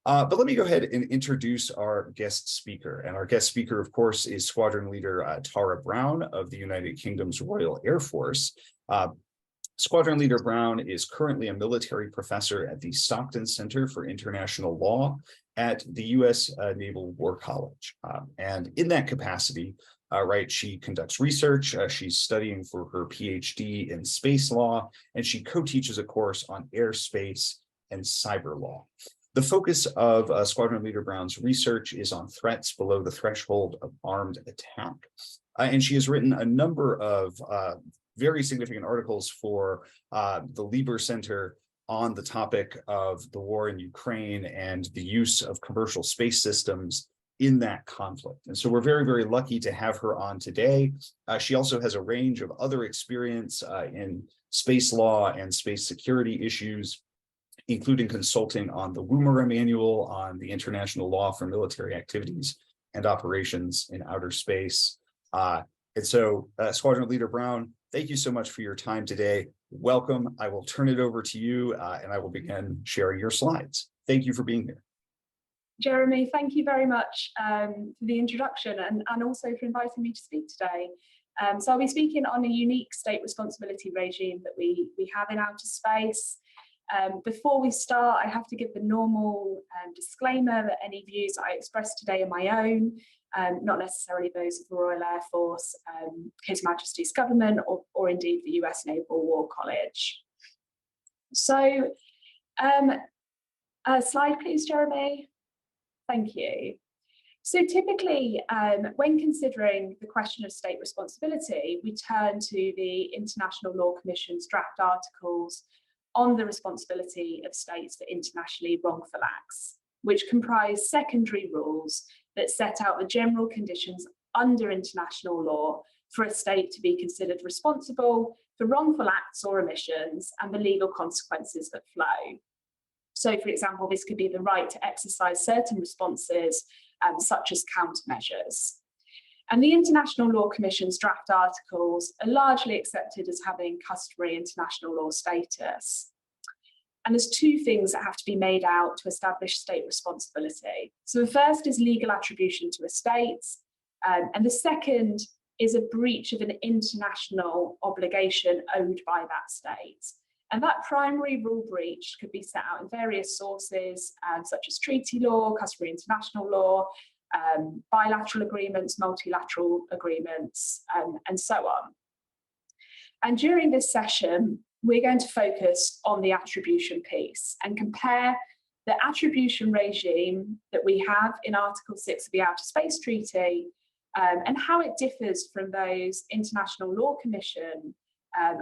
But let me go ahead and introduce our guest speaker. And our guest speaker, of course, is Squadron Leader Tara Brown of the United Kingdom's Royal Air Force. Squadron Leader Brown is currently a military professor at the Stockton Center for International Law at the U.S. Naval War College. And in that capacity, she conducts research, she's studying for her PhD in space law, and she co-teaches a course on airspace and cyber law. The focus of Squadron Leader Brown's research is on threats below the threshold of armed attack. And she has written a number of very significant articles for the Lieber Center on the topic of the war in Ukraine and the use of commercial space systems in that conflict. And so we're very, very lucky to have her on today. She also has a range of other experience in space law and space security issues, including consulting on the WUMRA manual on the international law for military activities and operations in outer space. And so Squadron Leader Brown, thank you so much for your time today. Welcome. I will turn it over to you and I will begin sharing your slides. Thank you for being here. Jeremy, thank you very much for the introduction and also for inviting me to speak today. So I'll be speaking on a unique state responsibility regime that we have in outer space. Before we start, I have to give the normal disclaimer that any views I express today are my own, not necessarily those of the Royal Air Force, His Majesty's government, or indeed the US Naval War College. So, slide please, Jeremy. Thank you. So typically, when considering the question of state responsibility, we turn to the International Law Commission's draft articles on the responsibility of states for internationally wrongful acts, which comprise secondary rules that set out the general conditions under international law for a state to be considered responsible for wrongful acts or omissions and the legal consequences that flow. So, for example, this could be the right to exercise certain responses, such as countermeasures. And the International Law Commission's draft articles are largely accepted as having customary international law status. And there's two things that have to be made out to establish state responsibility. So the first is legal attribution to a state, and the second is a breach of an international obligation owed by that state. And that primary rule breach could be set out in various sources, such as treaty law, customary international law, bilateral agreements, multilateral agreements, and so on. And during this session, we're going to focus on the attribution piece and compare the attribution regime that we have in Article 6 of the Outer Space Treaty and how it differs from those International Law Commission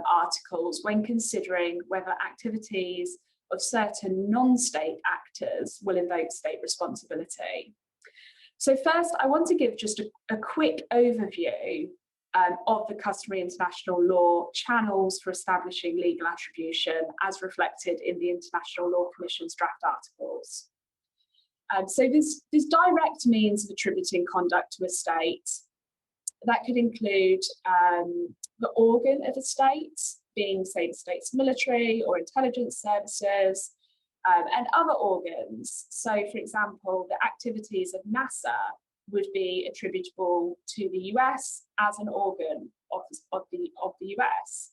articles when considering whether activities of certain non-state actors will invoke state responsibility. So first, I want to give just a quick overview of the customary international law channels for establishing legal attribution as reflected in the International Law Commission's draft articles. So there's direct means of attributing conduct to a state. That could include the organ of a state, being, say, the state's military or intelligence services, and other organs. So, for example, the activities of NASA would be attributable to the US as an organ of the US.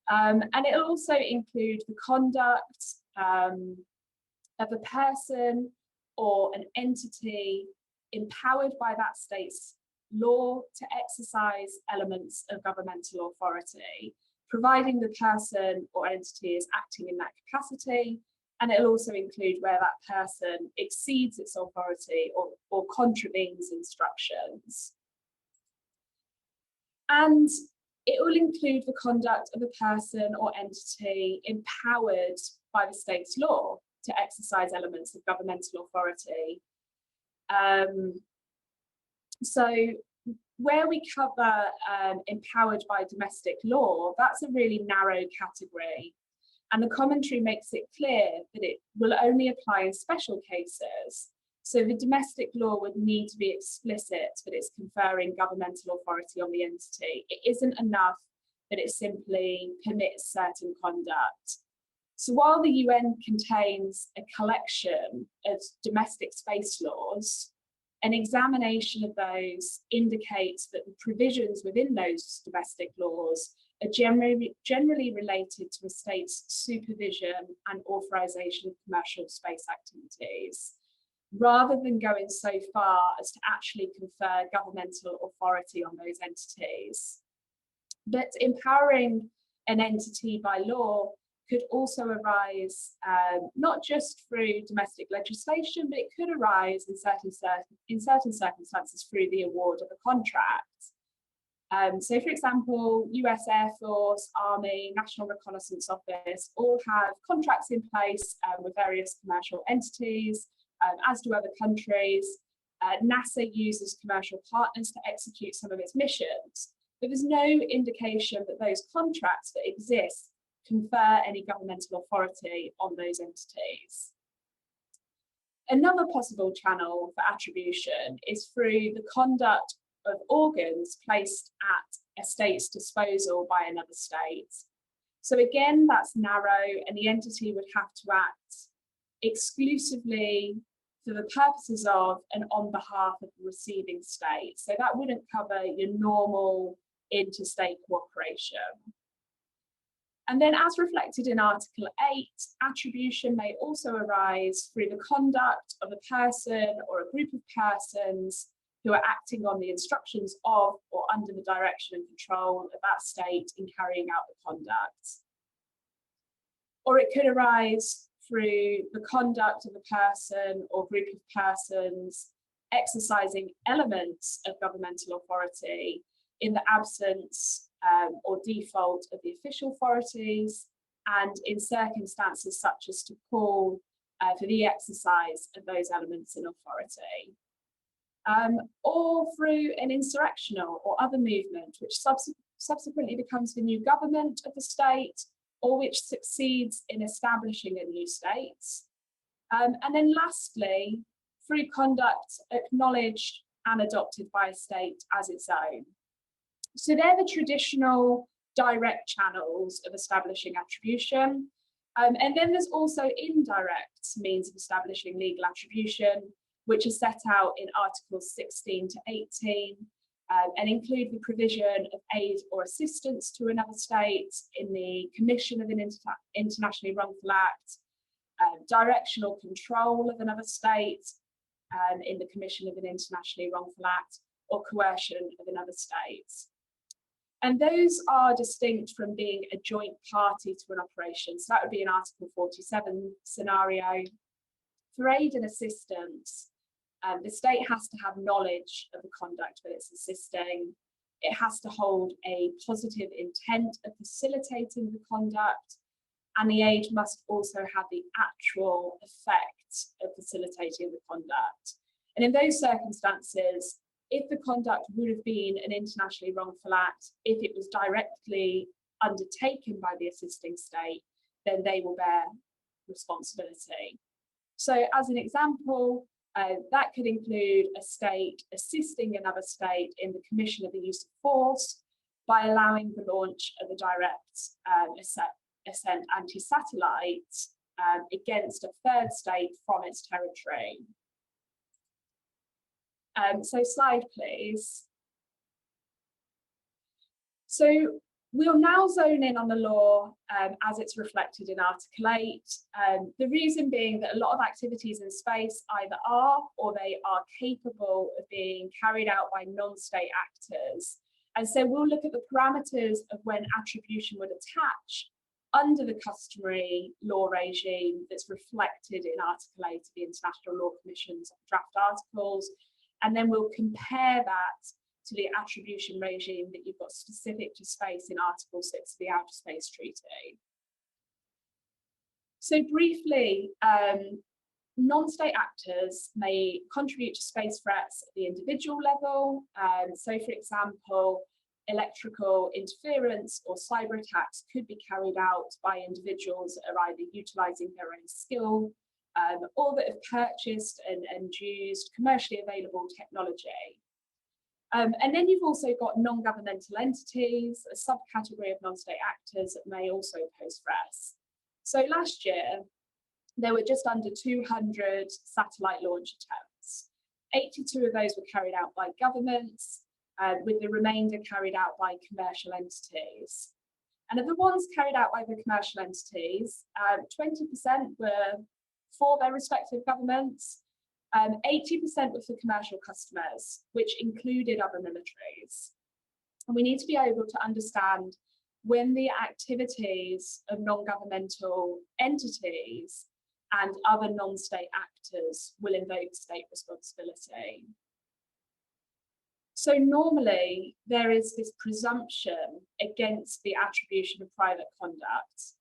And it'll also include the conduct of a person or an entity empowered by that state's law to exercise elements of governmental authority, providing the person or entity is acting in that capacity. And it'll also include where that person exceeds its authority or contravenes instructions. And it will include the conduct of a person or entity empowered by the state's law to exercise elements of governmental authority. So where we cover empowered by domestic law, that's a really narrow category. And the commentary makes it clear that it will only apply in special cases. So the domestic law would need to be explicit that it's conferring governmental authority on the entity. It isn't enough that it simply permits certain conduct. So while the UN contains a collection of domestic space laws, an examination of those indicates that the provisions within those domestic laws are generally related to a state's supervision and authorization of commercial space activities, rather than going so far as to actually confer governmental authority on those entities. But empowering an entity by law could also arise not just through domestic legislation, but it could arise in certain circumstances through the award of a contract. So for example, US Air Force, Army, National Reconnaissance Office all have contracts in place with various commercial entities, as do other countries. NASA uses commercial partners to execute some of its missions, but there's no indication that those contracts that exist confer any governmental authority on those entities. Another possible channel for attribution is through the conduct of organs placed at a state's disposal by another state. So again, that's narrow, and the entity would have to act exclusively for the purposes of and on behalf of the receiving state. So that wouldn't cover your normal interstate cooperation. And then, as reflected in Article 8, attribution may also arise through the conduct of a person or a group of persons who are acting on the instructions of or under the direction and control of that state in carrying out the conduct. Or it could arise through the conduct of a person or group of persons exercising elements of governmental authority in the absence or default of the official authorities, and in circumstances such as to call for the exercise of those elements in authority. Or through an insurrectional or other movement which subsequently becomes the new government of the state, or which succeeds in establishing a new state. And then lastly, through conduct acknowledged and adopted by a state as its own. So they're the traditional direct channels of establishing attribution. And then there's also indirect means of establishing legal attribution, which is set out in Articles 16 to 18, and include the provision of aid or assistance to another state in the commission of an internationally wrongful act, directional control of another state in the commission of an internationally wrongful act, or coercion of another state. And those are distinct from being a joint party to an operation. So that would be an Article 47 scenario. For aid and assistance, the state has to have knowledge of the conduct that it's assisting. It has to hold a positive intent of facilitating the conduct, and the aid must also have the actual effect of facilitating the conduct. And in those circumstances, if the conduct would have been an internationally wrongful act, if it was directly undertaken by the assisting state, then they will bear responsibility. So as an example, that could include a state assisting another state in the commission of the use of force by allowing the launch of a direct ascent anti-satellite against a third state from its territory. So slide, please. So we'll now zone in on the law as it's reflected in Article 8. The reason being that a lot of activities in space either are or they are capable of being carried out by non-state actors. And so we'll look at the parameters of when attribution would attach under the customary law regime that's reflected in Article 8 of the International Law Commission's draft articles. And then we'll compare that to the attribution regime that you've got specific to space in Article 6 of the Outer Space Treaty. So briefly, non-state actors may contribute to space threats at the individual level. So for example, electrical interference or cyber attacks could be carried out by individuals that are either utilising their own skill or that have purchased and used commercially available technology. And then you've also got non-governmental entities, a subcategory of non-state actors that may also pose threats. So last year, there were just under 200 satellite launch attempts. 82 of those were carried out by governments, with the remainder carried out by commercial entities. And of the ones carried out by the commercial entities, 20% were for their respective governments, 80% were for commercial customers, which included other militaries. And we need to be able to understand when the activities of non-governmental entities and other non-state actors will invoke state responsibility. So normally there is this presumption against the attribution of private conduct,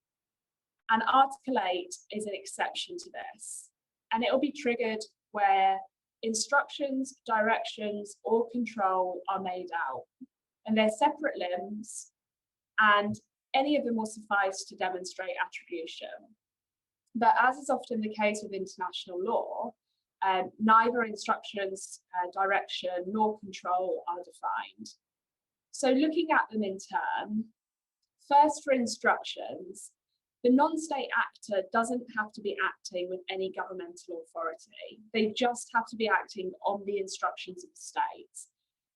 and Article 8 is an exception to this, and it will be triggered where instructions, directions, or control are made out, and they're separate limbs, and any of them will suffice to demonstrate attribution. But as is often the case with international law, neither instructions, direction, nor control are defined. So looking at them in turn, first for instructions, the non-state actor doesn't have to be acting with any governmental authority. They just have to be acting on the instructions of the state.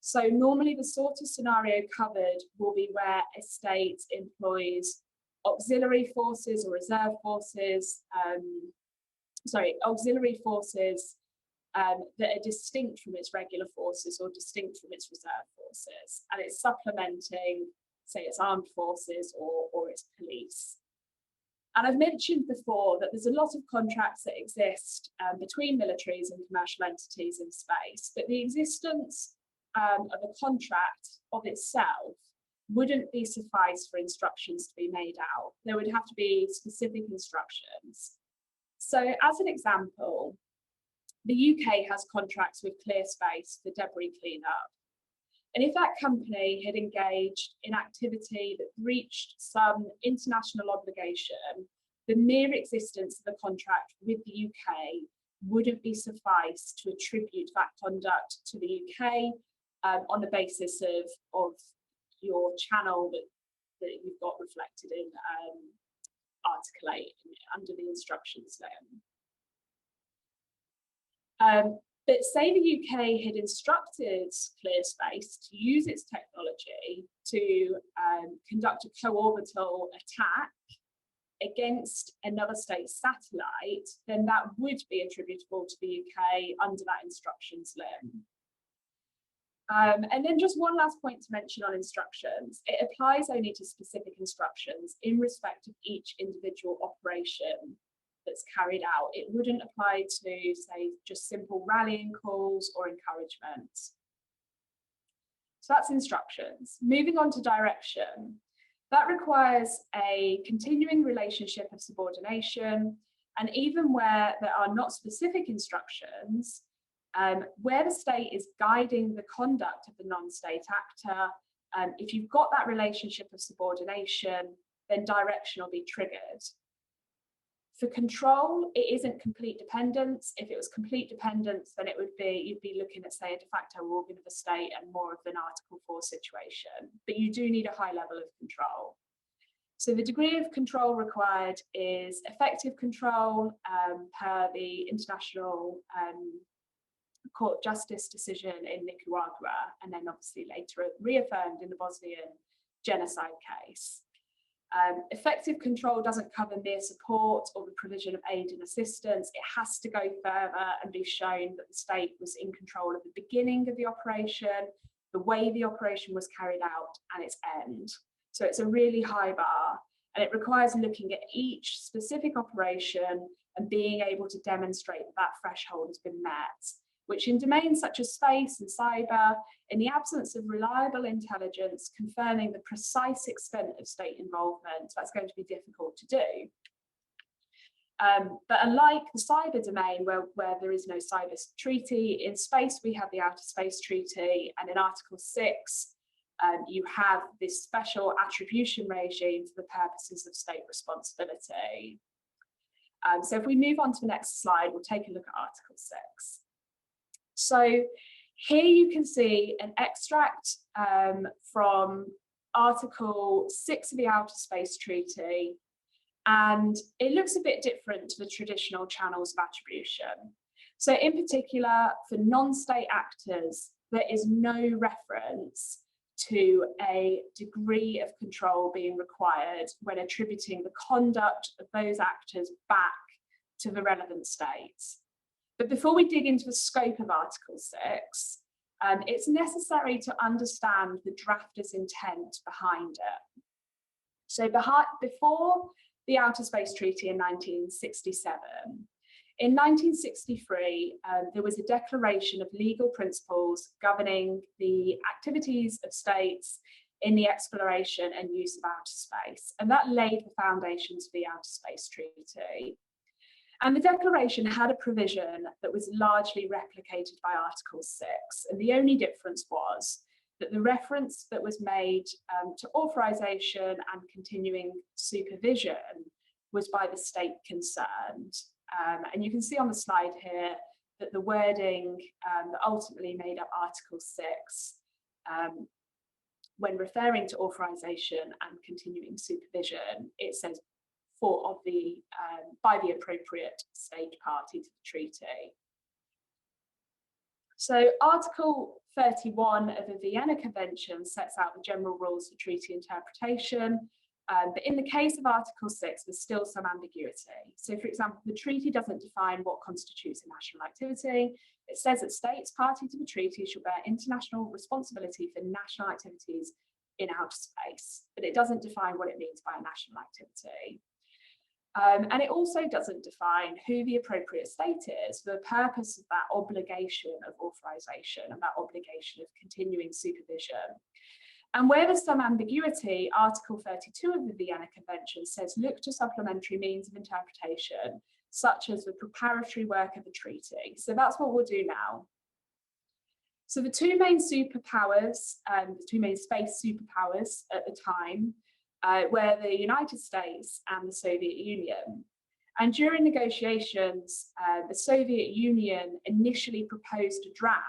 So normally the sort of scenario covered will be where a state employs auxiliary forces or reserve forces, auxiliary forces that are distinct from its regular forces or distinct from its reserve forces, and it's supplementing, say, its armed forces or its police. And I've mentioned before that there's a lot of contracts that exist between militaries and commercial entities in space, but the existence of a contract of itself wouldn't be suffice for instructions to be made out. There would have to be specific instructions. So as an example, the UK has contracts with ClearSpace for debris cleanup. And if that company had engaged in activity that breached some international obligation, the mere existence of the contract with the UK wouldn't be suffice to attribute that conduct to the UK on the basis of your channel that you've got reflected in Article 8 under the instructions then. But say the UK had instructed ClearSpace to use its technology to conduct a co-orbital attack against another state's satellite, then that would be attributable to the UK under that instructions limb. And then just one last point to mention on instructions. It applies only to specific instructions in respect of each individual operation that's carried out. It wouldn't apply to, say, just simple rallying calls or encouragement. So that's instructions. Moving on to direction. That requires a continuing relationship of subordination, and even where there are not specific instructions, where the state is guiding the conduct of the non-state actor, if you've got that relationship of subordination, then direction will be triggered. For control, it isn't complete dependence. If it was complete dependence, then you'd be looking at, say, a de facto organ of the state and more of an Article 4 situation. But you do need a high level of control. So the degree of control required is effective control per the International Court Justice decision in Nicaragua, and then obviously later reaffirmed in the Bosnian genocide case. Effective control doesn't cover mere support or the provision of aid and assistance. It has to go further and be shown that the state was in control of the beginning of the operation, the way the operation was carried out, and its end. So it's a really high bar, and it requires looking at each specific operation and being able to demonstrate that that threshold has been met, which in domains such as space and cyber, in the absence of reliable intelligence confirming the precise extent of state involvement, that's going to be difficult to do. But unlike the cyber domain, where there is no cyber treaty, in space we have the Outer Space Treaty, and in Article 6, you have this special attribution regime for the purposes of state responsibility. So if we move on to the next slide, we'll take a look at Article 6. So here you can see an extract from Article 6 of the Outer Space Treaty, And it looks a bit different to the traditional channels of attribution. So in particular, for non-state actors, there is no reference to a degree of control being required when attributing the conduct of those actors back to the relevant states. But before we dig into the scope of Article 6, it's necessary to understand the drafter's intent behind it. So before the Outer Space Treaty in 1967, in 1963, there was a declaration of legal principles governing the activities of states in the exploration and use of outer space, and that laid the foundations for the Outer Space Treaty. And the declaration had a provision that was largely replicated by Article 6, and the only difference was that the reference that was made to authorization and continuing supervision was by the state concerned. And you can see on the slide here that the wording that ultimately made up Article 6, when referring to authorization and continuing supervision, it says by the appropriate state party to the treaty. So Article 31 of the Vienna Convention sets out the general rules for treaty interpretation, but in the case of Article 6, there's still some ambiguity. So for example, the treaty doesn't define what constitutes a national activity. It says that states party to the treaty shall bear international responsibility for national activities in outer space, but it doesn't define what it means by a national activity. And it also doesn't define who the appropriate state is for the purpose of that obligation of authorization and that obligation of continuing supervision. And where there's some ambiguity, Article 32 of the Vienna Convention says look to supplementary means of interpretation, such as the preparatory work of the treaty. So that's what we'll do now. So the two main superpowers, the two main space superpowers at the time, were the United States and the Soviet Union. And during negotiations, the Soviet Union initially proposed a draft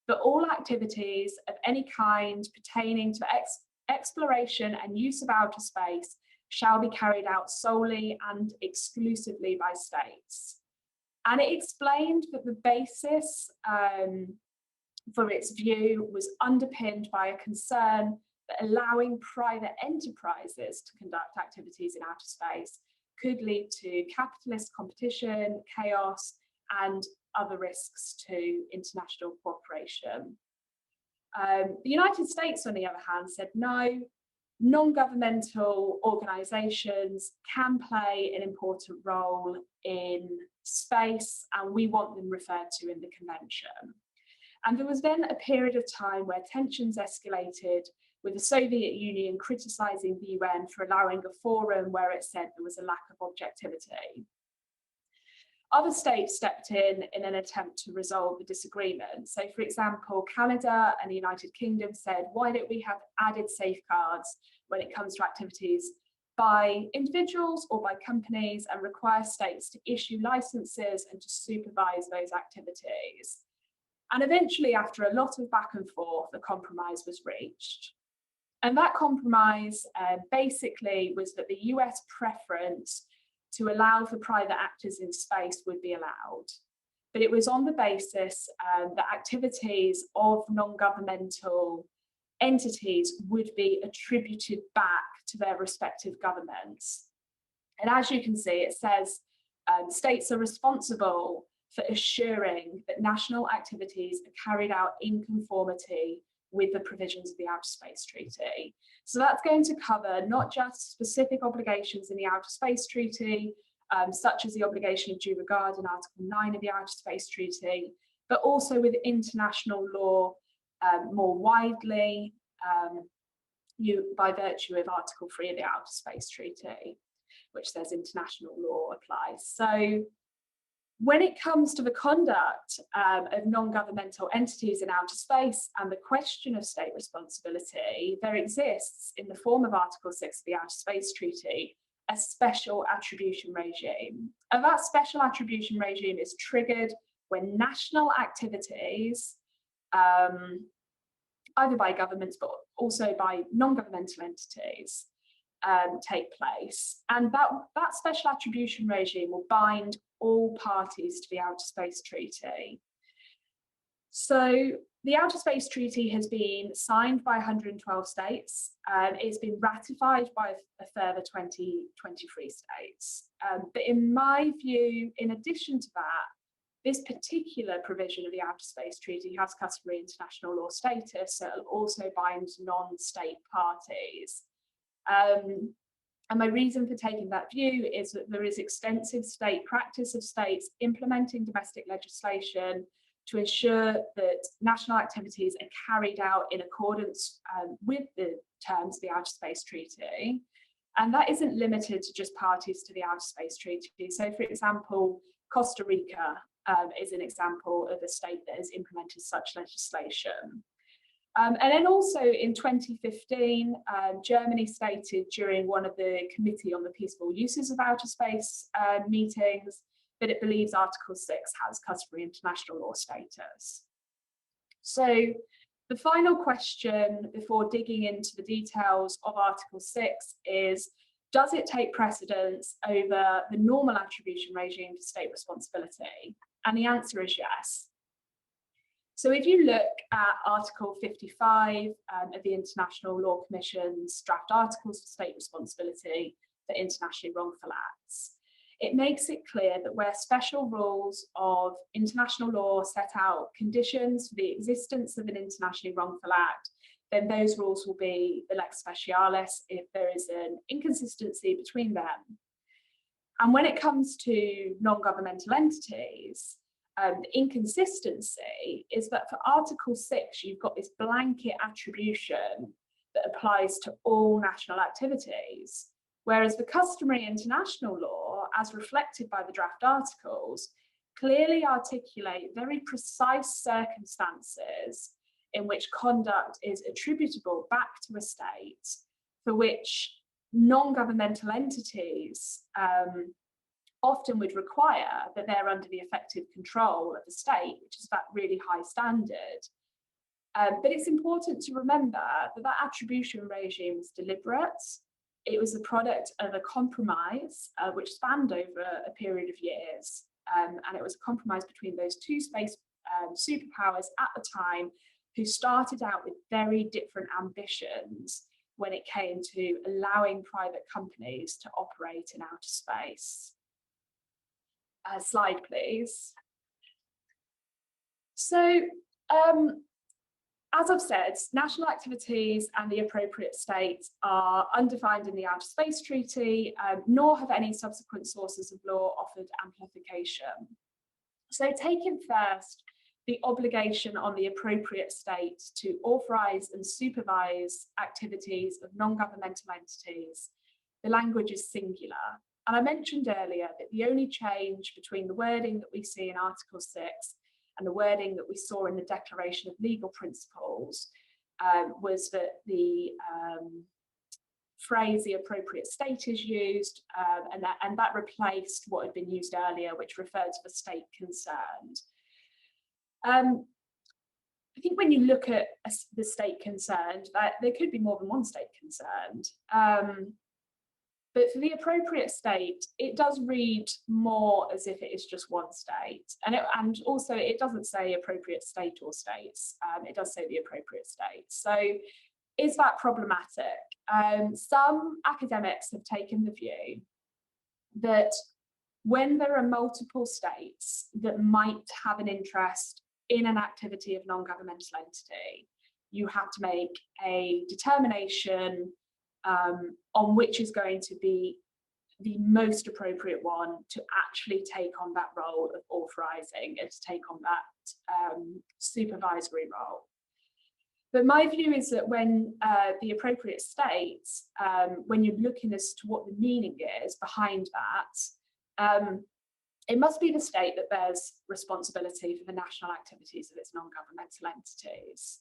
that all activities of any kind pertaining to exploration and use of outer space shall be carried out solely and exclusively by states. And it explained that the basis for its view was underpinned by a concern that allowing private enterprises to conduct activities in outer space could lead to capitalist competition, chaos, and other risks to international cooperation. The United States, on the other hand, said no, non-governmental organizations can play an important role in space, and we want them referred to in the convention. And there was then a period of time where tensions escalated, with the Soviet Union criticizing the UN for allowing a forum where it said there was a lack of objectivity. Other states stepped in an attempt to resolve the disagreement. So for example, Canada and the United Kingdom said, why don't we have added safeguards when it comes to activities by individuals or by companies, and require states to issue licenses and to supervise those activities. And eventually, after a lot of back and forth, a compromise was reached. And that compromise basically was that the US preference to allow for private actors in space would be allowed. But it was on the basis that activities of non-governmental entities would be attributed back to their respective governments. And as you can see, it says states are responsible for assuring that national activities are carried out in conformity with the provisions of the Outer Space Treaty. So that's going to cover not just specific obligations in the Outer Space Treaty, such as the obligation of due regard in Article 9 of the Outer Space Treaty, but also with international law more widely by virtue of Article 3 of the Outer Space Treaty, which says international law applies. So when it comes to the conduct of non-governmental entities in outer space and the question of state responsibility, there exists in the form of Article 6 of the Outer Space Treaty a special attribution regime. And that special attribution regime is triggered when national activities, either by governments but also by non-governmental entities, take place. And that special attribution regime will bind all parties to the Outer Space Treaty. So the Outer Space Treaty has been signed by 112 states. It's been ratified by a further 23 states. But in my view, in addition to that, this particular provision of the Outer Space Treaty has customary international law status, so it'll also bind non-state parties. And my reason for taking that view is that there is extensive state practice of states implementing domestic legislation to ensure that national activities are carried out in accordance with the terms of the Outer Space Treaty. And that isn't limited to just parties to the Outer Space Treaty. So, for example, Costa Rica is an example of a state that has implemented such legislation. And then also in 2015, Germany stated during one of the Committee on the Peaceful Uses of Outer Space meetings that it believes Article 6 has customary international law status. So the final question before digging into the details of Article 6 is, does it take precedence over the normal attribution regime for state responsibility? And the answer is yes. So if you look at Article 55 of the International Law Commission's draft articles for state responsibility for internationally wrongful acts, it makes it clear that where special rules of international law set out conditions for the existence of an internationally wrongful act, then those rules will be the lex specialis if there is an inconsistency between them. And when it comes to non-governmental entities, the inconsistency is that for Article 6, you've got this blanket attribution that applies to all national activities, whereas the customary international law, as reflected by the draft articles, clearly articulate very precise circumstances in which conduct is attributable back to a state for which non-governmental entities often would require that they're under the effective control of the state, which is that really high standard. But it's important to remember that that attribution regime was deliberate. It was the product of a compromise which spanned over a period of years. And it was a compromise between those two space superpowers at the time who started out with very different ambitions when it came to allowing private companies to operate in outer space. Slide, please. So, as I've said, national activities and the appropriate states are undefined in the Outer Space Treaty, nor have any subsequent sources of law offered amplification. So, taking first the obligation on the appropriate state to authorise and supervise activities of non-governmental entities, the language is singular. And I mentioned earlier that the only change between the wording that we see in Article 6 and the wording that we saw in the Declaration of Legal Principles was that the phrase "the appropriate state" is used, and that replaced what had been used earlier, which referred to the state concerned. I think when you look at the state concerned, that there could be more than one state concerned. But for the appropriate state, it does read more as if it is just one state. And also it doesn't say appropriate state or states, it does say the appropriate state. So is that problematic? Some academics have taken the view that when there are multiple states that might have an interest in an activity of non-governmental entity, you have to make a determination on which is going to be the most appropriate one to actually take on that role of authorising and to take on that supervisory role. But my view is that when the appropriate states, when you're looking as to what the meaning is behind that, it must be the state that bears responsibility for the national activities of its non-governmental entities.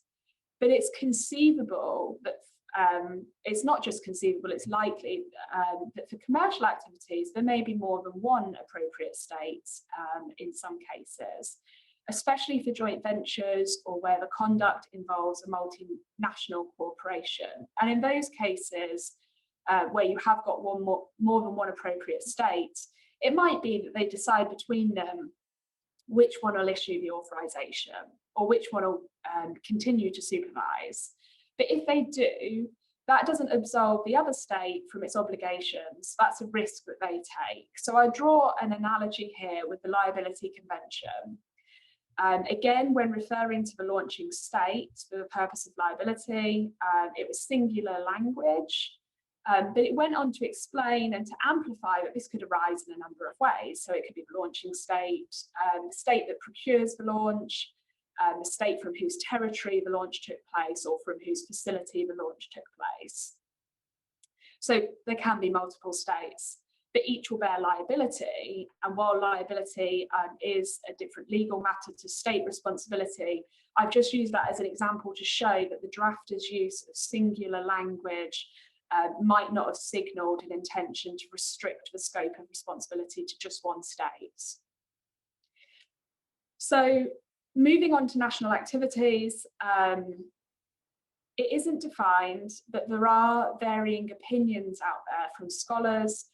But it's conceivable that it's not just conceivable, it's likely that for commercial activities, there may be more than one appropriate state in some cases, especially for joint ventures or where the conduct involves a multinational corporation. And in those cases, where you have got more than one appropriate state, it might be that they decide between them which one will issue the authorization or which one will continue to supervise. But if they do, that doesn't absolve the other state from its obligations. That's a risk that they take. So I draw an analogy here with the Liability Convention. Again, when referring to the launching state for the purpose of liability, it was singular language, but it went on to explain and to amplify that this could arise in a number of ways. So it could be the launching state, the state that procures the launch, the state from whose territory the launch took place, or from whose facility the launch took place. So there can be multiple states, but each will bear liability. And while liability is a different legal matter to state responsibility, I've just used that as an example to show that the drafter's use of singular language might not have signalled an intention to restrict the scope of responsibility to just one state. So moving on to national activities, it isn't defined, but there are varying opinions out there from scholars,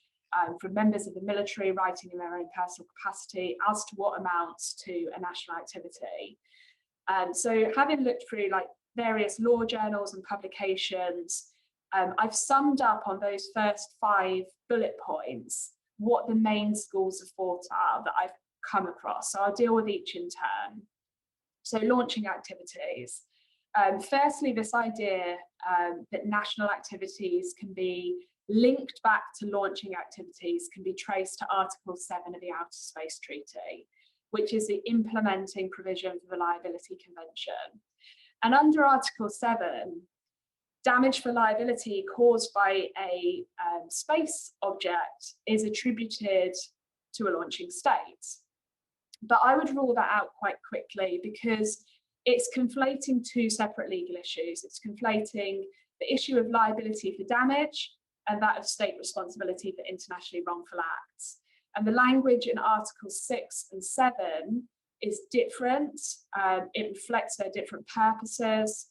from members of the military writing in their own personal capacity as to what amounts to a national activity. So having looked through like various law journals and publications, I've summed up on those first 5 bullet points what the main schools of thought are that I've come across. So I'll deal with each in turn. So launching activities. Firstly, this idea that national activities can be linked back to launching activities can be traced to Article 7 of the Outer Space Treaty, which is the implementing provision for the Liability Convention. And under Article 7, damage for liability caused by a space object is attributed to a launching state. But I would rule that out quite quickly because it's conflating 2 separate legal issues. It's conflating the issue of liability for damage and that of state responsibility for internationally wrongful acts. And the language in Articles 6 and 7 is different. It reflects their different purposes.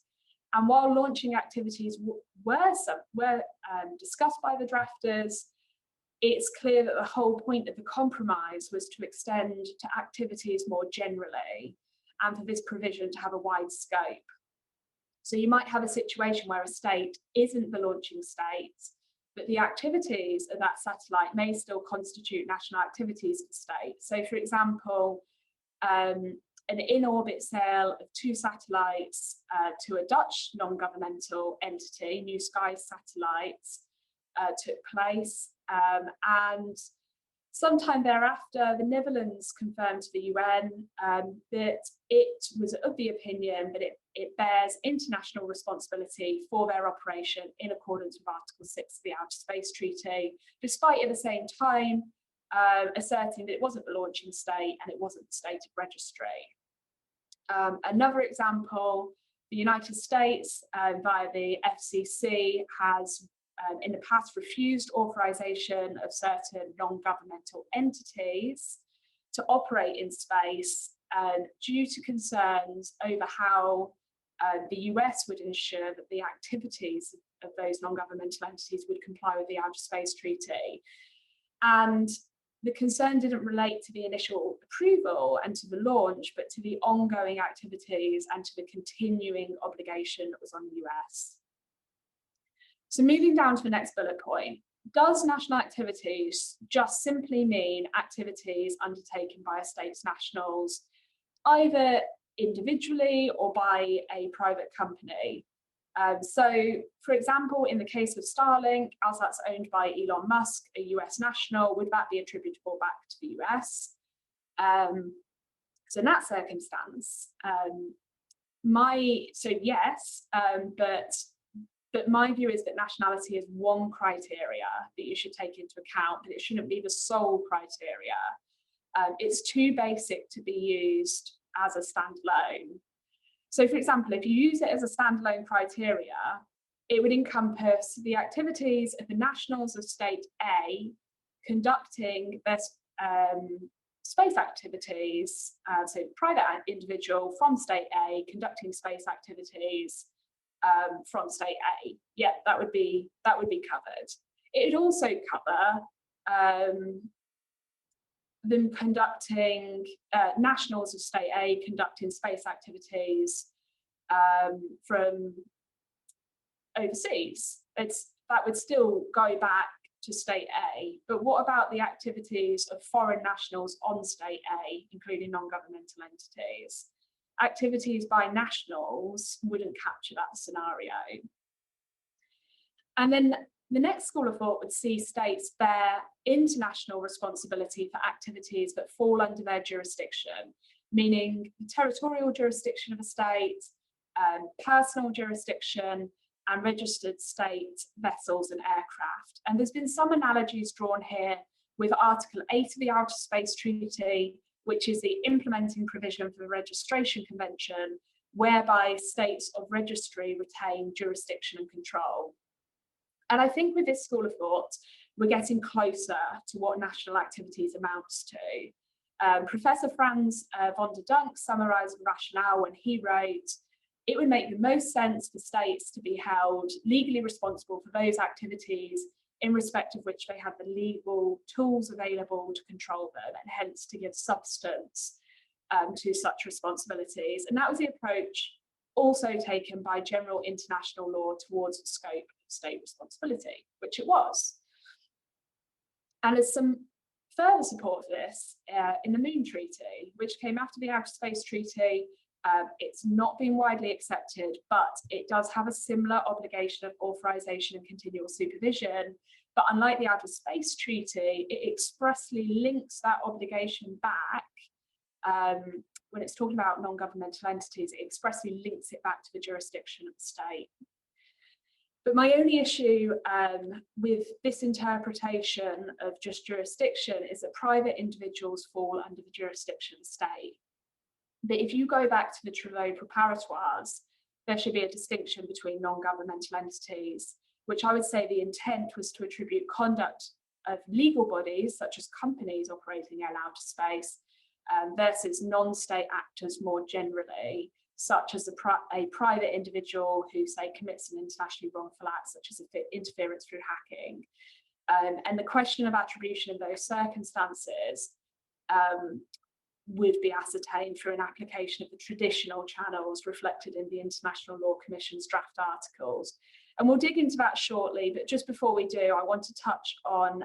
And while launching activities were discussed by the drafters, it's clear that the whole point of the compromise was to extend to activities more generally and for this provision to have a wide scope. So you might have a situation where a state isn't the launching state, but the activities of that satellite may still constitute national activities of the state. So for example, an in-orbit sale of 2 satellites to a Dutch non-governmental entity, New Skies Satellites, took place. And sometime thereafter, the Netherlands confirmed to the UN that it was of the opinion that it bears international responsibility for their operation in accordance with Article 6 of the Outer Space Treaty, despite at the same time asserting that it wasn't the launching state and it wasn't the state of registry. Another example, the United States via the FCC has in the past refused authorization of certain non-governmental entities to operate in space due to concerns over how the US would ensure that the activities of those non-governmental entities would comply with the Outer Space Treaty. And the concern didn't relate to the initial approval and to the launch, but to the ongoing activities and to the continuing obligation that was on the US. So moving down to the next bullet point, does national activities just simply mean activities undertaken by a state's nationals, either individually or by a private company? So, for example, in the case of Starlink, as that's owned by Elon Musk, a US national, would that be attributable back to the US? So in that circumstance, yes, but my view is that nationality is one criteria that you should take into account, but it shouldn't be the sole criteria. It's too basic to be used as a standalone. So for example, if you use it as a standalone criteria, it would encompass the activities of the nationals of state A conducting their space activities, so private individual from state A conducting space activities from state A. Yeah, that would be covered. It would also cover them conducting, nationals of state A conducting space activities from overseas. That would still go back to state A, but what about the activities of foreign nationals on state A, including non-governmental entities? Activities by nationals wouldn't capture that scenario. And then the next school of thought would see states bear international responsibility for activities that fall under their jurisdiction, meaning the territorial jurisdiction of a state, personal jurisdiction, and registered state vessels and aircraft. And there's been some analogies drawn here with Article 8 of the Outer Space Treaty, which is the implementing provision for the Registration Convention, whereby states of registry retain jurisdiction and control. And I think with this school of thought, we're getting closer to what national activities amounts to. Professor Franz von der Dunk summarised the rationale when he wrote, "It would make the most sense for states to be held legally responsible for those activities in respect of which they have the legal tools available to control them, and hence to give substance to such responsibilities." And that was the approach also taken by general international law towards the scope of state responsibility, which it was. And there's some further support for this in the Moon Treaty, which came after the Outer Space Treaty. It's not been widely accepted, but it does have a similar obligation of authorization and continual supervision. But unlike the Outer Space Treaty, it expressly links that obligation back. When it's talking about non-governmental entities, it expressly links it back to the jurisdiction of the state. But my only issue with this interpretation of just jurisdiction is that private individuals fall under the jurisdiction of the state. That if you go back to the Travaux Préparatoires, there should be a distinction between non-governmental entities, which I would say the intent was to attribute conduct of legal bodies, such as companies operating in outer space, versus non-state actors more generally, such as a private individual who, say, commits an internationally wrongful act, such as interference through hacking. And the question of attribution in those circumstances would be ascertained through an application of the traditional channels reflected in the International Law Commission's draft articles. And we'll dig into that shortly, but just before we do, I want to touch on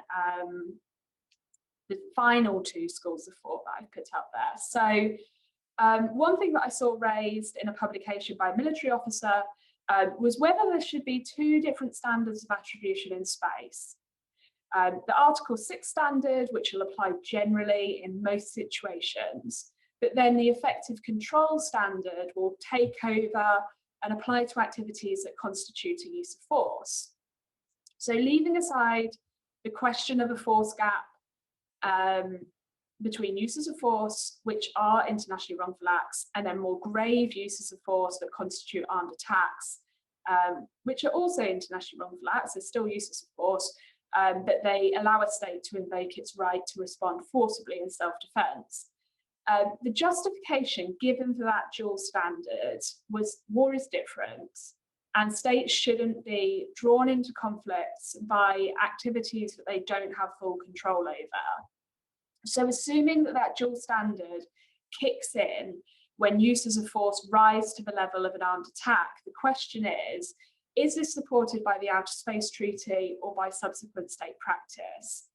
the final two schools of thought that I've put up there. So one thing that I saw raised in a publication by a military officer was whether there should be two different standards of attribution in space. The Article 6 standard, which will apply generally in most situations, but then the effective control standard will take over and apply to activities that constitute a use of force. So leaving aside the question of a force gap between uses of force, which are internationally wrongful acts, and then more grave uses of force that constitute armed attacks, which are also internationally wrongful acts, they're still uses of force, but they allow a state to invoke its right to respond forcibly in self-defense. The justification given for that dual standard was war is different, and states shouldn't be drawn into conflicts by activities that they don't have full control over. So assuming that that dual standard kicks in when uses of force rise to the level of an armed attack, the question is this supported by the Outer Space Treaty or by subsequent state practice?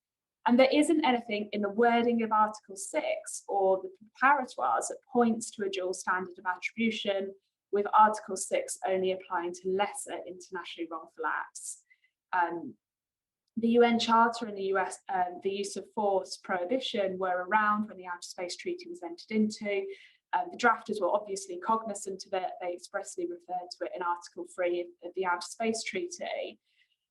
And there isn't anything in the wording of Article 6 or the preparatoires that points to a dual standard of attribution, with Article 6 only applying to lesser internationally wrongful acts. The UN Charter and the US, the use of force prohibition were around when the Outer Space Treaty was entered into. The drafters were obviously cognizant of it. They expressly referred to it in Article 3 of the Outer Space Treaty.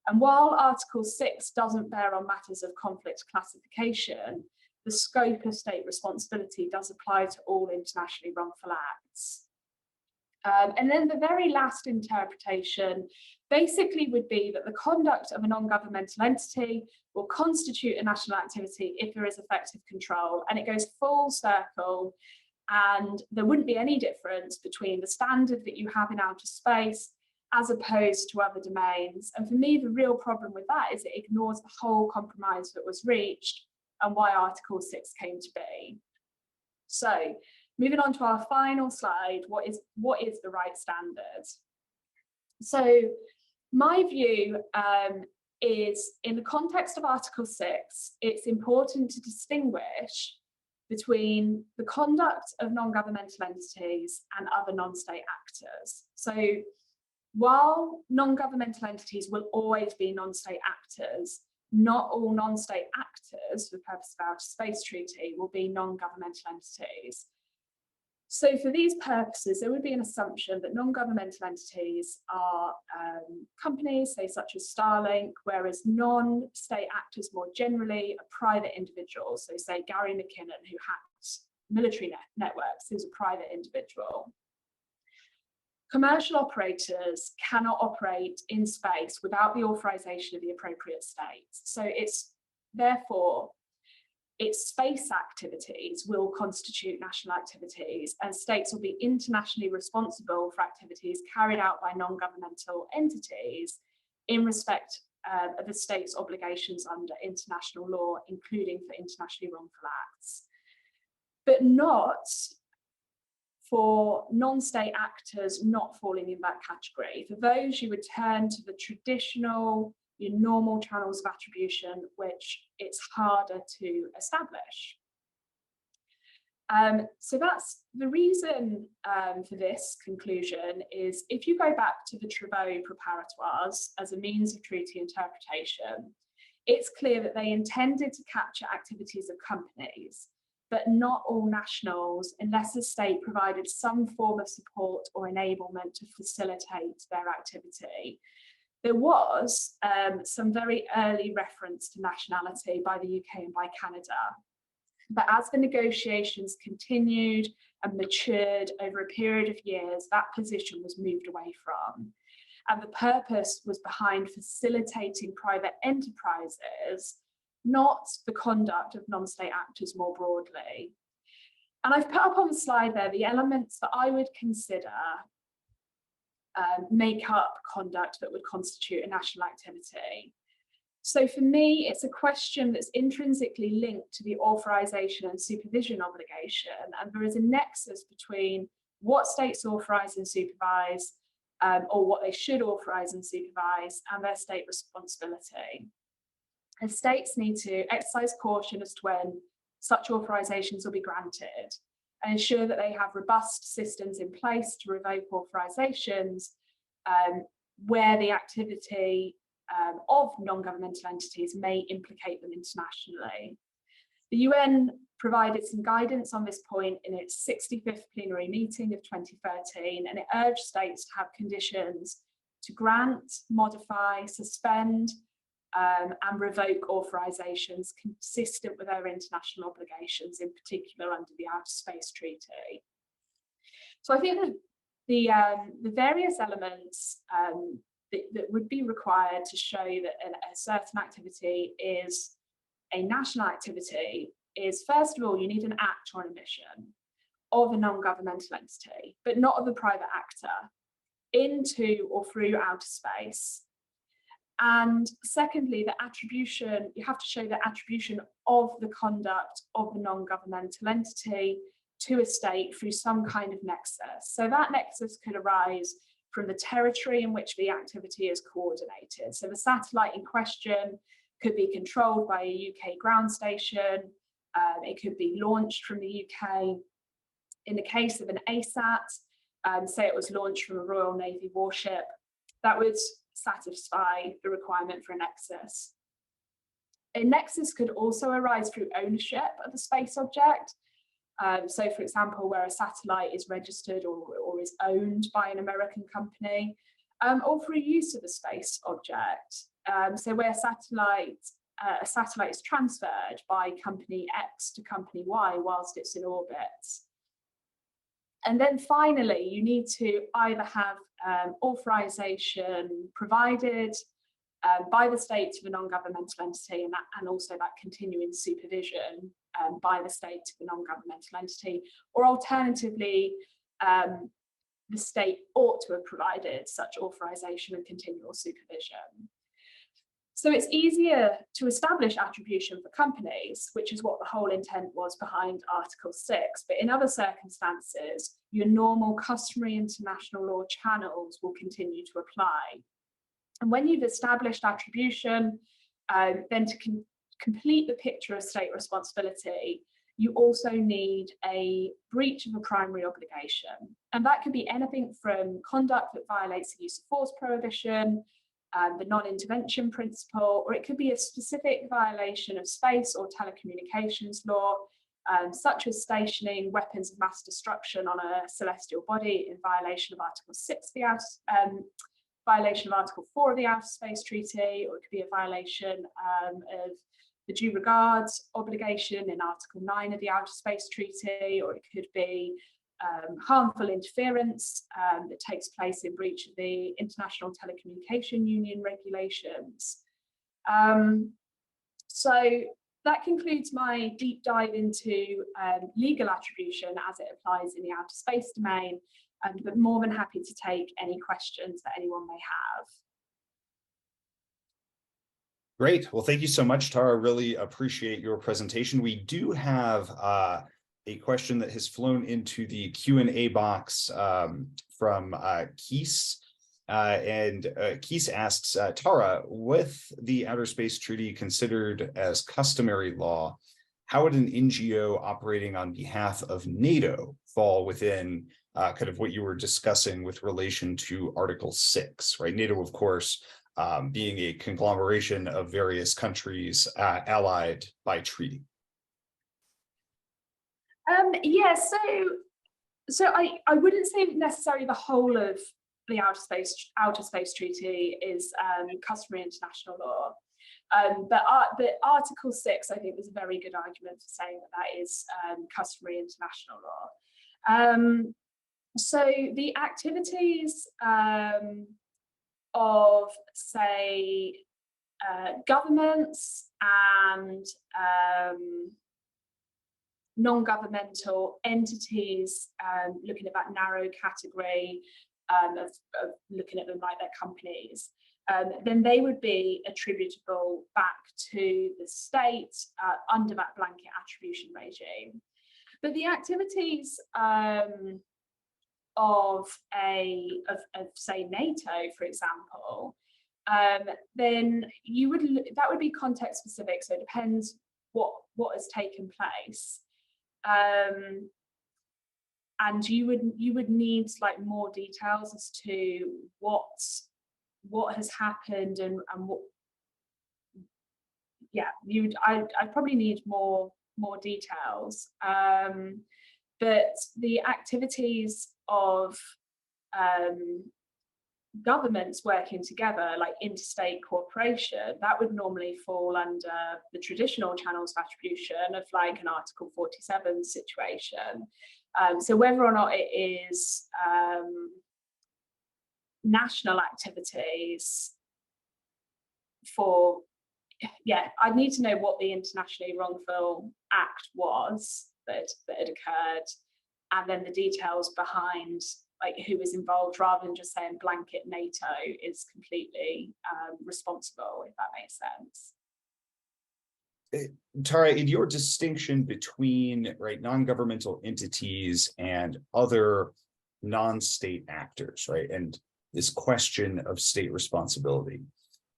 And while Article 6 doesn't bear on matters of conflict classification, the scope of state responsibility does apply to all internationally wrongful acts. And then the very last interpretation basically would be that the conduct of a non-governmental entity will constitute a national activity if there is effective control, and it goes full circle, and there wouldn't be any difference between the standard that you have in outer space as opposed to other domains. And for me, the real problem with that is it ignores the whole compromise that was reached and why Article 6 came to be. So moving on to our final slide, what is the right standard? So my view is, in the context of Article 6, it's important to distinguish between the conduct of non-governmental entities and other non-state actors. So while non-governmental entities will always be non-state actors, not all non-state actors, for the purpose of our space treaty, will be non-governmental entities. So for these purposes, there would be an assumption that non-governmental entities are companies, say, such as Starlink, whereas non-state actors more generally are private individuals. So say Gary McKinnon, who hacked military networks, who's a private individual. Commercial operators cannot operate in space without the authorization of the appropriate states. So therefore, its space activities will constitute national activities, and states will be internationally responsible for activities carried out by non-governmental entities in respect of the state's obligations under international law, including for internationally wrongful acts, but not for non-state actors not falling in that category. For those, you would turn to the traditional, your normal channels of attribution, which it's harder to establish. So that's the reason for this conclusion is, if you go back to the Travaux preparatoires as a means of treaty interpretation, it's clear that they intended to capture activities of companies, but not all nationals, unless the state provided some form of support or enablement to facilitate their activity. There was some very early reference to nationality by the UK and by Canada. But as the negotiations continued and matured over a period of years, that position was moved away from. And the purpose was behind facilitating private enterprises, not the conduct of non-state actors more broadly. And I've put up on the slide there the elements that I would consider make up conduct that would constitute a national activity. So for me, it's a question that's intrinsically linked to the authorization and supervision obligation, and there is a nexus between what states authorize and supervise, or what they should authorize and supervise, and their state responsibility. And states need to exercise caution as to when such authorizations will be granted, and ensure that they have robust systems in place to revoke authorizations where the activity of non-governmental entities may implicate them internationally. The UN provided some guidance on this point in its 65th plenary meeting of 2013, and it urged states to have conditions to grant, modify, suspend, and revoke authorizations consistent with their international obligations, in particular under the Outer Space Treaty. So I think that the various elements that would be required to show that a certain activity is a national activity is, first of all, you need an act or an omission of a non-governmental entity, but not of a private actor, into or through outer space. And secondly, the attribution, you have to show the attribution of the conduct of the non-governmental entity to a state through some kind of nexus. So that nexus could arise from the territory in which the activity is coordinated. So the satellite in question could be controlled by a UK ground station. It could be launched from the UK. In the case of an ASAT, say it was launched from a Royal Navy warship, that would satisfy the requirement for a nexus. A nexus could also arise through ownership of the space object. So, for example, where a satellite is registered or is owned by an American company, or through use of a space object. So where a satellite is transferred by company X to company Y whilst it's in orbit. And then finally, you need to either have authorization provided by the state to the non-governmental entity, and also that continuing supervision by the state to the non-governmental entity, or alternatively, the state ought to have provided such authorization and continual supervision. So it's easier to establish attribution for companies, which is what the whole intent was behind Article 6. But in other circumstances, your normal customary international law channels will continue to apply. And when you've established attribution, then to complete the picture of state responsibility, you also need a breach of a primary obligation. And that could be anything from conduct that violates the use of force prohibition, the non-intervention principle, or it could be a specific violation of space or telecommunications law, such as stationing weapons of mass destruction on a celestial body in violation of Article 6 of the violation of Article 4 of the Outer Space Treaty, or it could be a violation of the due regards obligation in Article 9 of the Outer Space Treaty, or it could be harmful interference that takes place in breach of the International Telecommunication Union regulations. So that concludes my deep dive into legal attribution as it applies in the outer space domain, but more than happy to take any questions that anyone may have. Great. Well, thank you so much, Tara. Really appreciate your presentation. We do have a question that has flown into the Q&A box from Keese. Keese asks, Tara, with the Outer Space Treaty considered as customary law, how would an NGO operating on behalf of NATO fall within kind of what you were discussing with relation to Article 6, right? NATO, of course, being a conglomeration of various countries allied by treaty. Yeah, so I wouldn't say necessarily the whole of the Outer Space Treaty is customary international law, but Article 6, I think, is a very good argument for saying that that is customary international law. So the activities of, say, governments and non-governmental entities, looking at that narrow category of looking at them like their companies, then they would be attributable back to the state under that blanket attribution regime. But the activities of say NATO, for example, then that would be context specific. So it depends what has taken place. And you would need like more details as to what has happened and what. Yeah, I'd probably need more details. But the activities of governments working together, like interstate cooperation, that would normally fall under the traditional channels of attribution of like an Article 47 situation. So whether or not it is national activities for, yeah, I'd need to know what the internationally wrongful act was that had occurred, and then the details behind like who is involved, rather than just saying blanket NATO is completely responsible, if that makes sense. Tara, in your distinction between non-governmental entities and other non-state actors, right, and this question of state responsibility,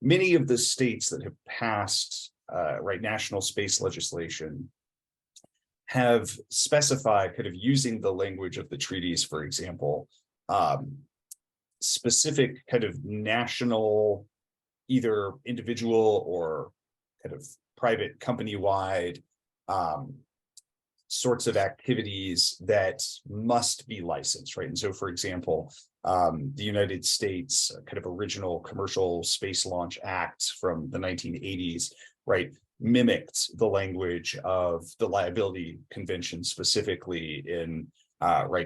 many of the states that have passed national space legislation have specified, kind of using the language of the treaties, for example, specific kind of national, either individual or kind of private company-wide sorts of activities that must be licensed, right? And so, for example, the United States kind of original Commercial Space Launch Act from the 1980s, right, mimicked the language of the Liability Convention, specifically in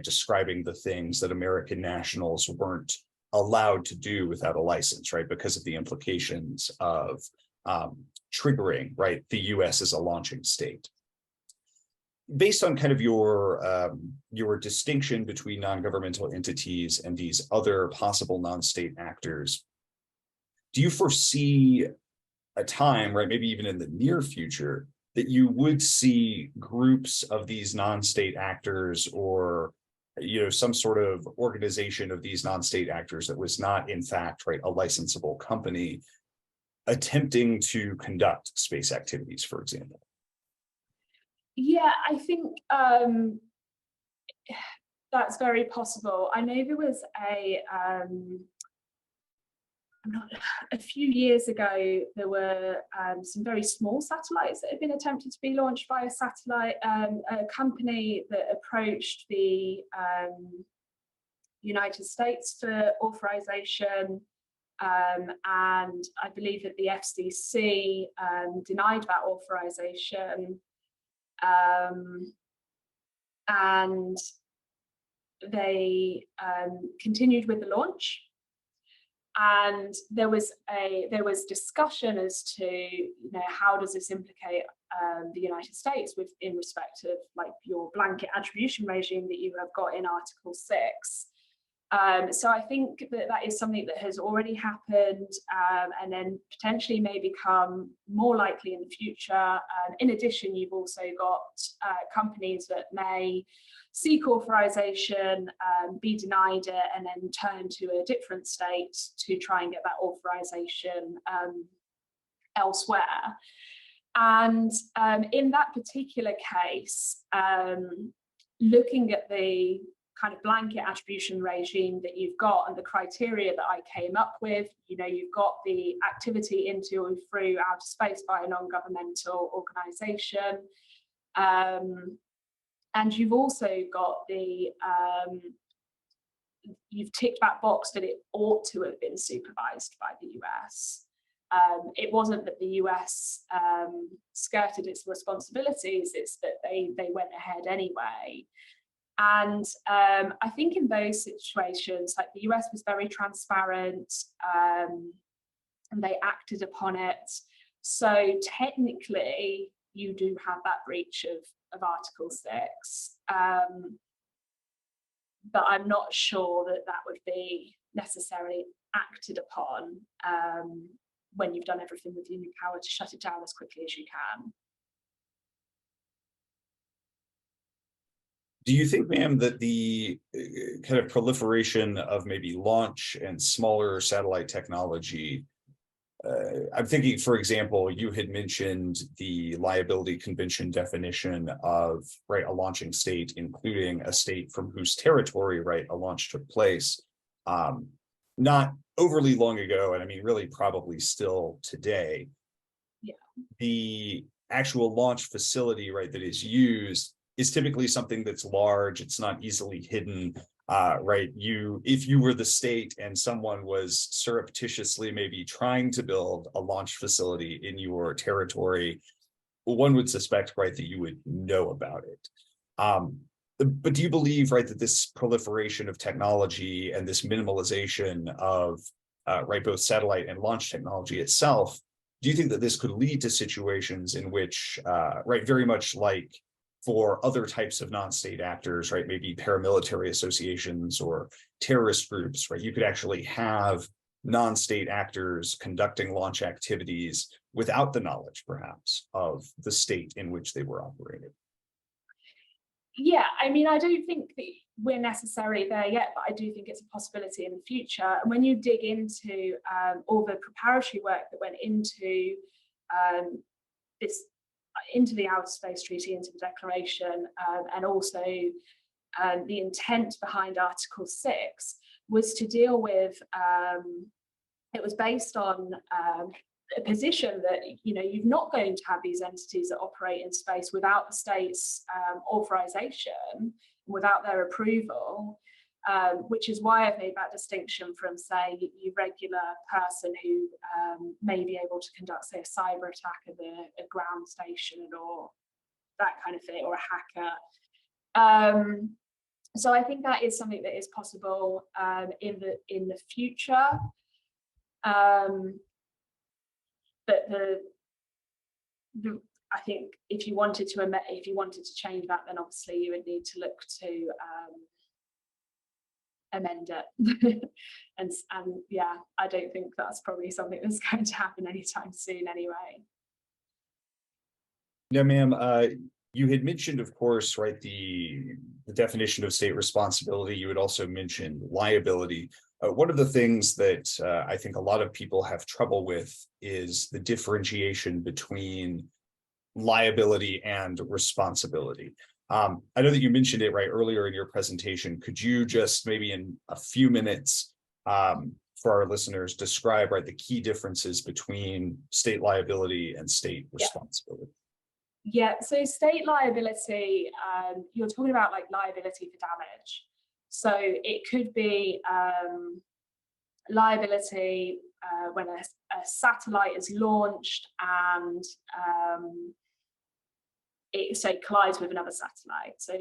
describing the things that American nationals weren't allowed to do without a license, right, because of the implications of triggering, right, the US as a launching state. based on kind of your distinction between non-governmental entities and these other possible non-state actors, do you foresee a time, right, maybe even in the near future, that you would see groups of these non-state actors, or some sort of organization of these non-state actors that was not in fact, right, a licensable company, attempting to conduct space activities, for example? Yeah, I think that's very possible. I know there was a few years ago, there were some very small satellites that had been attempted to be launched by a company that approached the United States for authorization, and I believe that the FCC denied that authorization, and they continued with the launch. And there was discussion as to how does this implicate the United States in respect of like your blanket attribution regime that you have got in Article 6. So I think that is something that has already happened, and then potentially may become more likely in the future. In addition, you've also got companies that may seek authorization, be denied it, and then turn to a different state to try and get that authorization elsewhere. And in that particular case, looking at the kind of blanket attribution regime that you've got and the criteria that I came up with, you've got the activity into and through outer space by a non-governmental organization. And you've also got you've ticked that box that it ought to have been supervised by the US. It wasn't that the US skirted its responsibilities, it's that they went ahead anyway. And I think in those situations, like the US was very transparent, and they acted upon it. So technically, you do have that breach of Article 6. But I'm not sure that would be necessarily acted upon when you've done everything within your power to shut it down as quickly as you can. Do you think, ma'am, that the kind of proliferation of maybe launch and smaller satellite technology, I'm thinking, for example, you had mentioned the liability convention definition of, right, a launching state, including a state from whose territory, right, a launch took place, not overly long ago, and I mean, really probably still today. Yeah. The actual launch facility, right, that is used is typically something that's large. It's not easily hidden, right? If you were the state and someone was surreptitiously maybe trying to build a launch facility in your territory, one would suspect, right, that you would know about it. But do you believe, right, that this proliferation of technology and this minimalization of, right, both satellite and launch technology itself, do you think that this could lead to situations in which, right, very much like for other types of non-state actors, right, maybe paramilitary associations or terrorist groups, right, you could actually have non-state actors conducting launch activities without the knowledge, perhaps, of the state in which they were operating? Yeah, I mean, I don't think that we're necessarily there yet, but I do think it's a possibility in the future. And when you dig into all the preparatory work that went into into the Outer Space Treaty, into the Declaration, and also the intent behind Article 6 was to deal with, it was based on a position that, you're not going to have these entities that operate in space without the state's authorization, without their approval, which is why I've made that distinction from, say, your regular person who may be able to conduct, say, a cyber attack of a ground station or that kind of thing, or a hacker. So I think that is something that is possible in the future. But I think if you wanted to change that, then obviously you would need to look to amend it. and yeah, I don't think that's probably something that's going to happen anytime soon anyway. Yeah, ma'am. You had mentioned, of course, right, the definition of state responsibility. You had also mentioned liability. One of the things that I think a lot of people have trouble with is the differentiation between liability and responsibility. I know that you mentioned it right earlier in your presentation. Could you just maybe in a few minutes for our listeners describe right the key differences between state liability and state responsibility? Yeah, so state liability, you're talking about like liability for damage. So it could be liability when a satellite is launched and it, say, collides with another satellite, so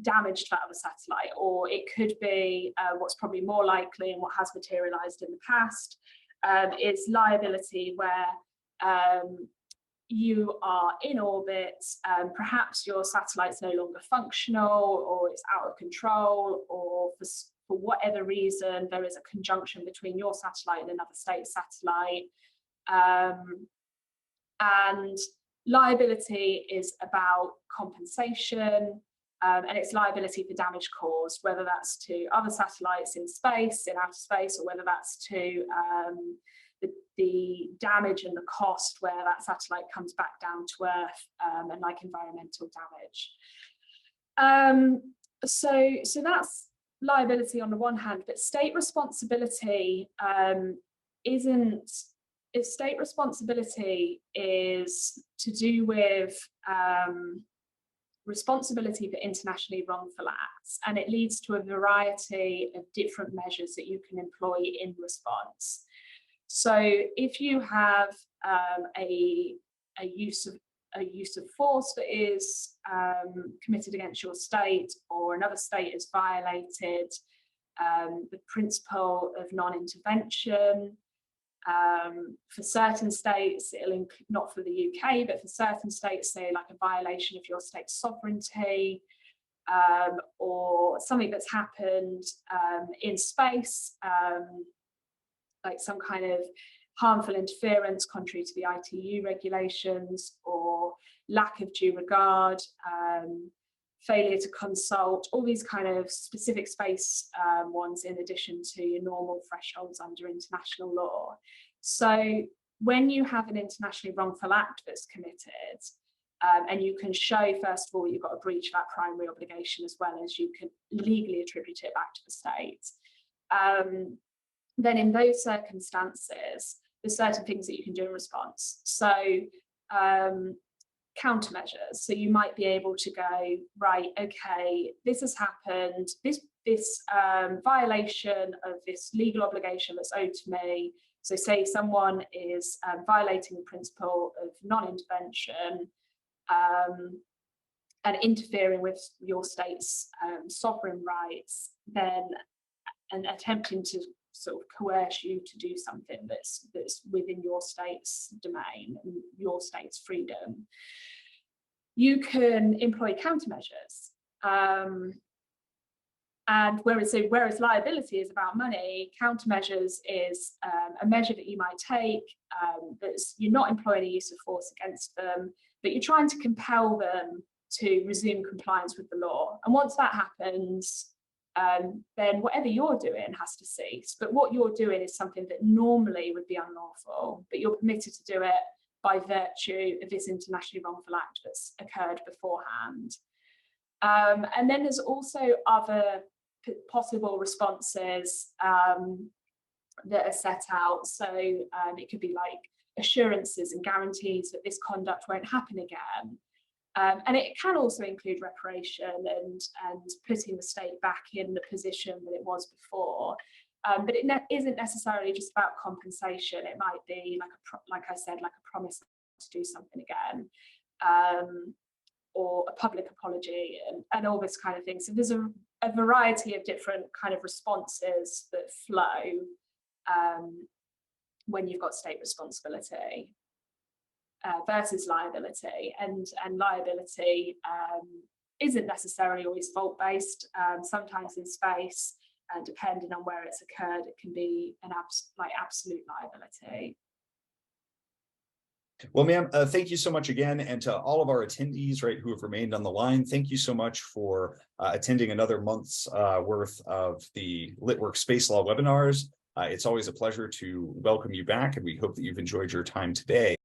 damage to that other satellite. Or it could be what's probably more likely and what has materialized in the past is liability where you are in orbit, perhaps your satellite's no longer functional, or it's out of control, or for whatever reason there is a conjunction between your satellite and another state's satellite. And liability is about compensation, and it's liability for damage caused, whether that's to other satellites in space, in outer space, or whether that's to the damage and the cost where that satellite comes back down to Earth, and like environmental damage. So that's liability on the one hand, but state responsibility state responsibility is to do with responsibility for internationally wrongful acts, and it leads to a variety of different measures that you can employ in response. So if you have a use of force that is committed against your state, or another state has violated the principle of non-intervention, for certain states, it'll not for the UK, but for certain states, say like a violation of your state's sovereignty, or something that's happened in space, like some kind of harmful interference contrary to the ITU regulations, or lack of due regard, failure to consult, all these kind of specific space ones, in addition to your normal thresholds under international law. So when you have an internationally wrongful act that's committed, and you can show, first of all, you've got a breach of that primary obligation, as well as you can legally attribute it back to the state, then in those circumstances, there's certain things that you can do in response. So countermeasures. So you might be able to go, right, okay, this has happened, this violation of this legal obligation that's owed to me. So say someone is violating the principle of non-intervention and interfering with your state's sovereign rights, then and attempting to sort of coerce you to do something that's within your state's domain and your state's freedom, you can employ countermeasures. And whereas liability is about money, countermeasures is a measure that you might take that's you're not employing a use of force against them, but you're trying to compel them to resume compliance with the law. And once that happens, then whatever you're doing has to cease. But what you're doing is something that normally would be unlawful, but you're permitted to do it by virtue of this internationally wrongful act that's occurred beforehand. And then there's also other possible responses that are set out. So it could be like assurances and guarantees that this conduct won't happen again. And it can also include reparation and putting the state back in the position that it was before. But it isn't necessarily just about compensation. It might be like I said, like a promise to do something again, or a public apology, and all this kind of thing. So there's a variety of different kind of responses that flow when you've got state responsibility. versus liability, and liability isn't necessarily always fault-based. Sometimes in space, depending on where it's occurred, it can be an absolute liability. Well, ma'am, thank you so much again. And to all of our attendees, right, who have remained on the line, thank you so much for attending another month's worth of the LTWRC Space Law webinars. It's always a pleasure to welcome you back, and we hope that you've enjoyed your time today.